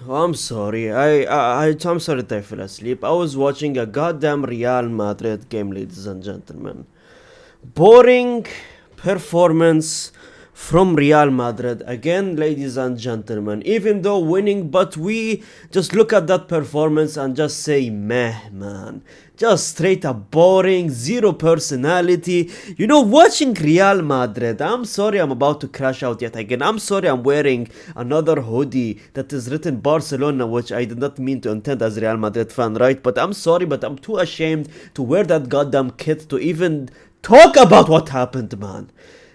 I'm sorry. I'm sorry that I fell asleep. I was watching a goddamn Real Madrid game, ladies and gentlemen. Boring performance from Real Madrid again, ladies and gentlemen. Even though winning, but we just look at that performance and just say, meh, man. Just straight up boring, zero personality. Watching Real Madrid, I'm sorry I'm about to crash out yet again. I'm sorry I'm wearing another hoodie that is written Barcelona, which I did not mean to intend as a Real Madrid fan, right? But I'm sorry, but I'm too ashamed to wear that goddamn kit to even talk about what happened, man.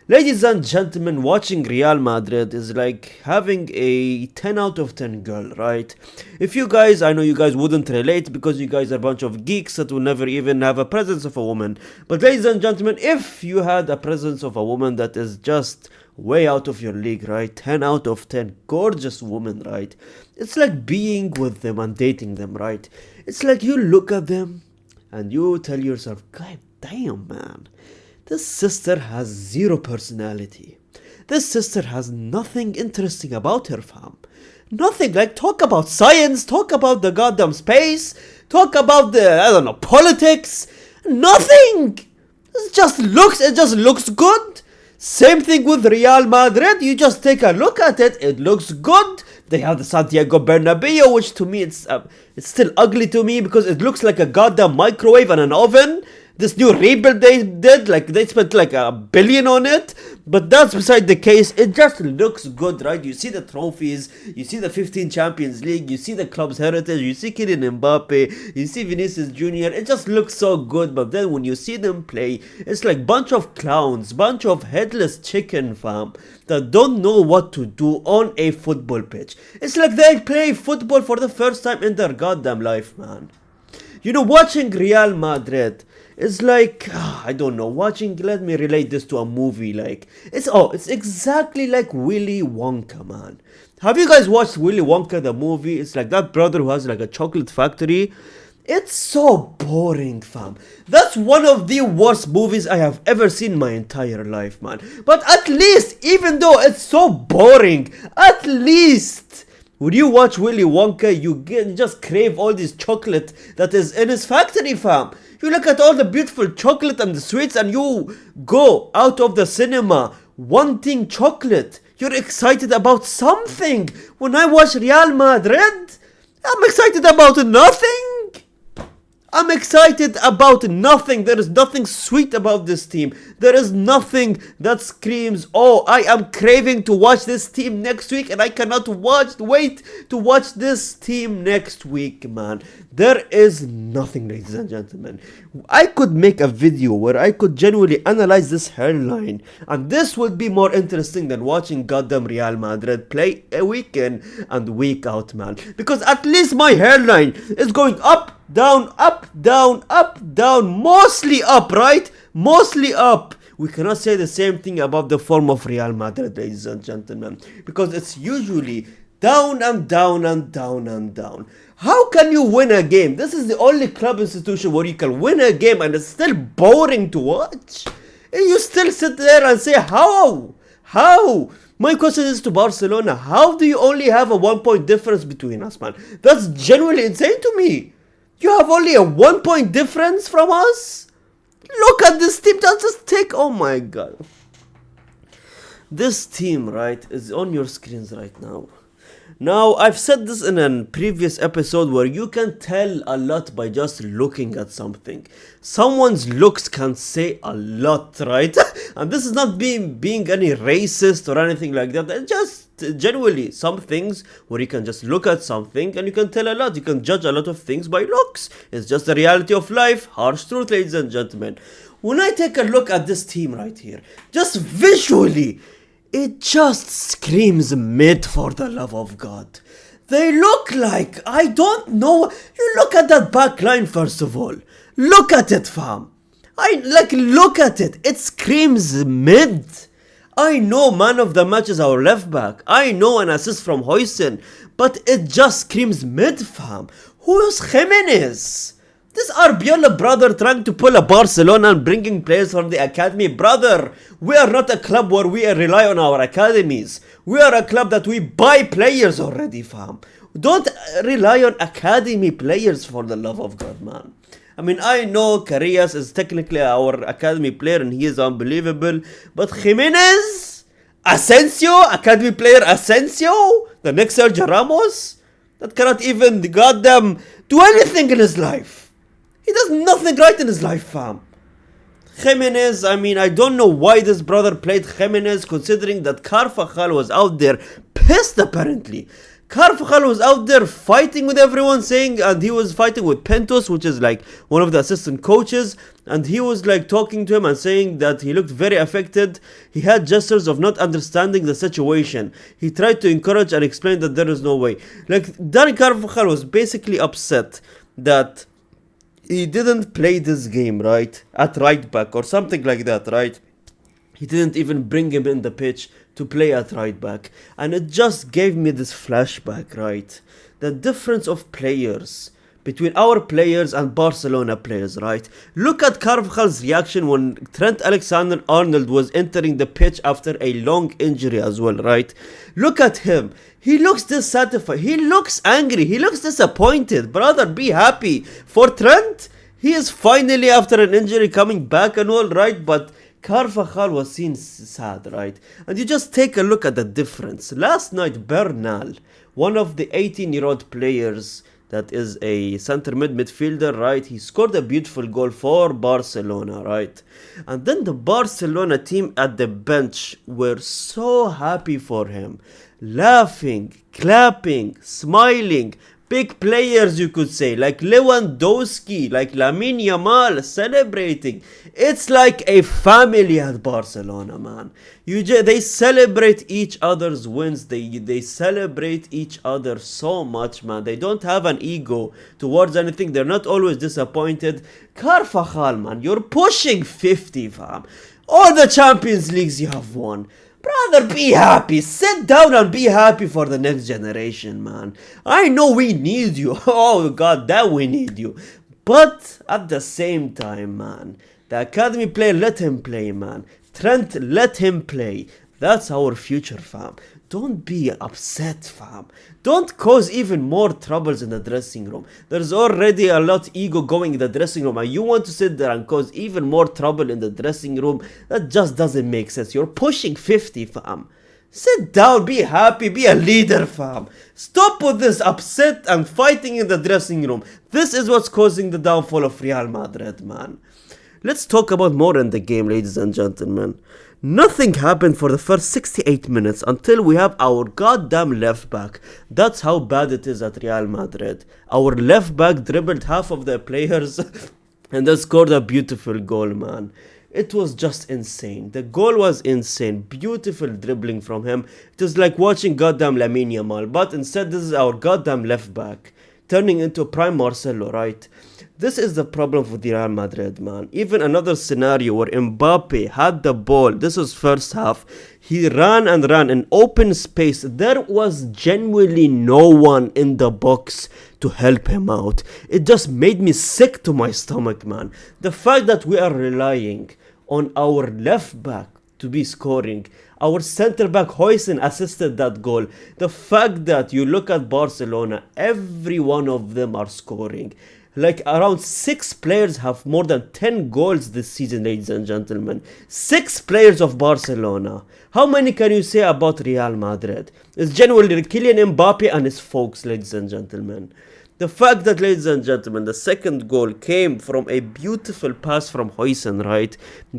Ladies and gentlemen, watching Real Madrid is like having a 10 out of 10 girl, right? I know you guys wouldn't relate because you guys are a bunch of geeks that will never even have a presence of a woman. But ladies and gentlemen, if you had a presence of a woman that is just way out of your league, right? 10 out of 10, gorgeous woman, right? It's like being with them and dating them, right? It's like you look at them and you tell yourself, God damn, man. This sister has zero personality. This sister has nothing interesting about her, fam. Nothing. Like, talk about science, talk about the goddamn space, talk about politics. Nothing. It just looks good. Same thing with Real Madrid. You just take a look at it. It looks good. They have the Santiago Bernabeu, which to me it's still ugly to me because it looks like a goddamn microwave and an oven. This new rebuild they did, like they spent like $1 billion on it, but that's beside the case. It just looks good, right? You see the trophies, you see the 15 Champions League, you see the club's heritage, you see Kylian Mbappé, you see Vinicius Jr. It just looks so good, but then when you see them play, it's like bunch of clowns, bunch of headless chicken, fam, that don't know what to do on a football pitch. It's like they play football for the first time in their goddamn life, man. Watching Real Madrid is like, I don't know, let me relate this to a movie, like, it's exactly like Willy Wonka, man. Have you guys watched Willy Wonka, the movie? It's like that brother who has like a chocolate factory. It's so boring, fam. That's one of the worst movies I have ever seen in my entire life, man. But at least, even though it's so boring, at least when you watch Willy Wonka, you just crave all this chocolate that is in his factory, fam. You look at all the beautiful chocolate and the sweets and you go out of the cinema wanting chocolate. You're excited about something. When I watch Real Madrid, I'm excited about nothing. I'm excited about nothing. There is nothing sweet about this team. There is nothing that screams, oh, I am craving to watch this team next week and I cannot wait to watch this team next week, man. There is nothing, ladies and gentlemen. I could make a video where I could genuinely analyze this hairline, and this would be more interesting than watching goddamn Real Madrid play a week in and week out, man. Because at least my hairline is going up, down, mostly up, right? Mostly up. We cannot say the same thing about the form of Real Madrid, ladies and gentlemen, because it's usually down and down and down and down. How can you win a game? This is the only club institution where you can win a game and it's still boring to watch. And you still sit there and say, how? How? My question is to Barcelona, how do you only have a 1 point difference between us, man? That's genuinely insane to me. You have only a 1 point difference from us? Look at this team. Just take, oh my god. This team, right, is on your screens right now. Now, I've said this in a previous episode where you can tell a lot by just looking at something. Someone's looks can say a lot, right? And this is not being any racist or anything like that. It's just genuinely some things where you can just look at something and you can tell a lot. You can judge a lot of things by looks. It's just the reality of life. Harsh truth, ladies and gentlemen. When I take a look at this team right here, just visually, it just screams mid, for the love of God. They look like, I don't know. You look at that back line first of all. Look at it, fam. Look at it. It screams mid. I know man of the match is our left back. I know an assist from Hoysen. But it just screams mid, fam. Who's Jimenez? This Arbiola brother trying to pull a Barcelona and bringing players from the academy. Brother, we are not a club where we rely on our academies. We are a club that we buy players already, fam. Don't rely on academy players, for the love of God, man. I mean, I know Carillas is technically our academy player and he is unbelievable, but Jimenez, Asensio, academy player Asensio, the next Sergio Ramos, that cannot even goddamn do anything in his life. He does nothing right in his life, fam. Jimenez, I mean, I don't know why this brother played Jimenez, considering that Carvajal was out there pissed apparently. Carvajal was out there fighting with everyone, saying, and he was fighting with Pentos, which is like one of the assistant coaches, and he was like talking to him and saying that he looked very affected. He had gestures of not understanding the situation. He tried to encourage and explain that there is no way. Like, Dani Carvajal was basically upset that he didn't play this game, right, at right back or something like that, right? He didn't even bring him in the pitch to play at right back. And it just gave me this flashback, right? The difference of players between our players and Barcelona players, right? Look at Carvajal's reaction when Trent Alexander-Arnold was entering the pitch after a long injury as well, right? Look at him. He looks dissatisfied. He looks angry. He looks disappointed. Brother, be happy. For Trent, he is finally, after an injury, coming back and all, right? But Carvajal was seen sad, right? And you just take a look at the difference. Last night, Bernal, one of the 18-year-old players that is a center midfielder, right? He scored a beautiful goal for Barcelona, right? And then the Barcelona team at the bench were so happy for him. Laughing, clapping, smiling. Big players, you could say, like Lewandowski, like Lamine Yamal, celebrating. It's like a family at Barcelona, man. They celebrate each other's wins. They celebrate each other so much, man. They don't have an ego towards anything. They're not always disappointed. Carvajal, man, you're pushing 50, fam. All the Champions Leagues you have won. Brother, be happy. Sit down and be happy for the next generation, man. I know we need you. Oh, God, that we need you. But at the same time, man, the academy player, let him play, man. Trent, let him play. That's our future, fam. Don't be upset, fam. Don't cause even more troubles in the dressing room. There's already a lot of ego going in the dressing room, and you want to sit there and cause even more trouble in the dressing room? That just doesn't make sense. You're pushing 50, fam. Sit down, be happy, be a leader, fam. Stop with this upset and fighting in the dressing room. This is what's causing the downfall of Real Madrid, man. Let's talk about more in the game, ladies and gentlemen. Nothing happened for the first 68 minutes until we have our goddamn left back. That's how bad it is at Real Madrid. Our left back dribbled half of the players and then scored a beautiful goal, man. It was just insane. The goal was insane. Beautiful dribbling from him. It was like watching goddamn Lamine Yamal. But instead, this is our goddamn left back turning into prime Marcelo, right? This is the problem with Real Madrid, man. Even another scenario where Mbappé had the ball. This was first half. He ran and ran in open space. There was genuinely no one in the box to help him out. It just made me sick to my stomach, man. The fact that we are relying on our left back to be scoring. Our center back Huijsen assisted that goal. The fact that you look at Barcelona, every one of them are scoring. Like around 6 players have more than 10 goals this season, ladies and gentlemen. 6 players of Barcelona. How many can you say about Real Madrid? It's genuinely Kylian Mbappé and his folks, ladies and gentlemen. The fact that, ladies and gentlemen, the second goal came from a beautiful pass from Huijsen, right?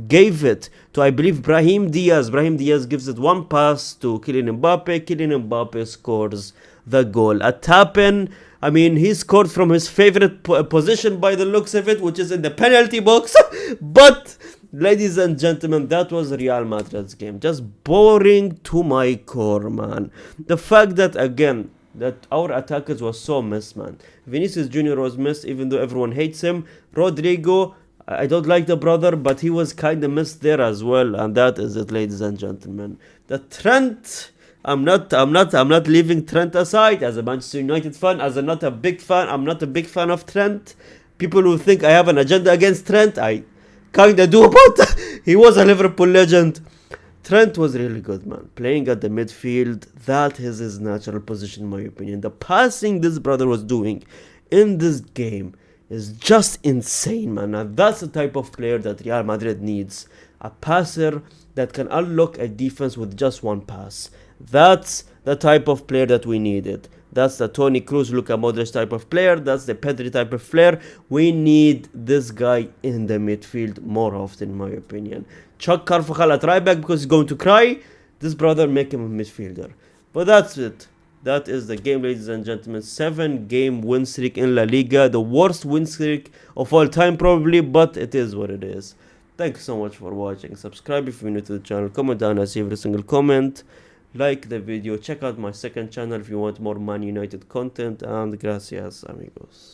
Gave it to, I believe, Brahim Diaz. Brahim Diaz gives it one pass to Kylian Mbappé. Kylian Mbappé scores the goal. A tap-in. I mean, he scored from his favorite position by the looks of it, which is in the penalty box. But, ladies and gentlemen, that was Real Madrid's game. Just boring to my core, man. The fact that, again, that our attackers was so missed, man. Vinicius Jr. was missed, even though everyone hates him. Rodrigo, I don't like the brother, but he was kind of missed there as well. And that is it, ladies and gentlemen. The Trent... I'm not leaving Trent aside as a Manchester United fan, as I'm not a big fan of Trent. People who think I have an agenda against Trent, I kinda do, but he was a Liverpool legend. Trent was really good, man. Playing at the midfield, that is his natural position, in my opinion. The passing this brother was doing in this game is just insane, man. And that's the type of player that Real Madrid needs. A passer that can unlock a defense with just one pass. That's the type of player that we needed. That's the Toni Kroos, Luka Modric type of player. That's the Pedri type of player. We need this guy in the midfield more often, in my opinion. Chuck Carvajal at right back because he's going to cry. This brother, make him a midfielder. But that's it. That is the game, ladies and gentlemen. 7-game win streak in La Liga. The worst win streak of all time, probably, but it is what it is. Thank you so much for watching. Subscribe if you're new to the channel. Comment down. I see every single comment. Like the video. Check out my second channel if you want more Man United content. And gracias, amigos.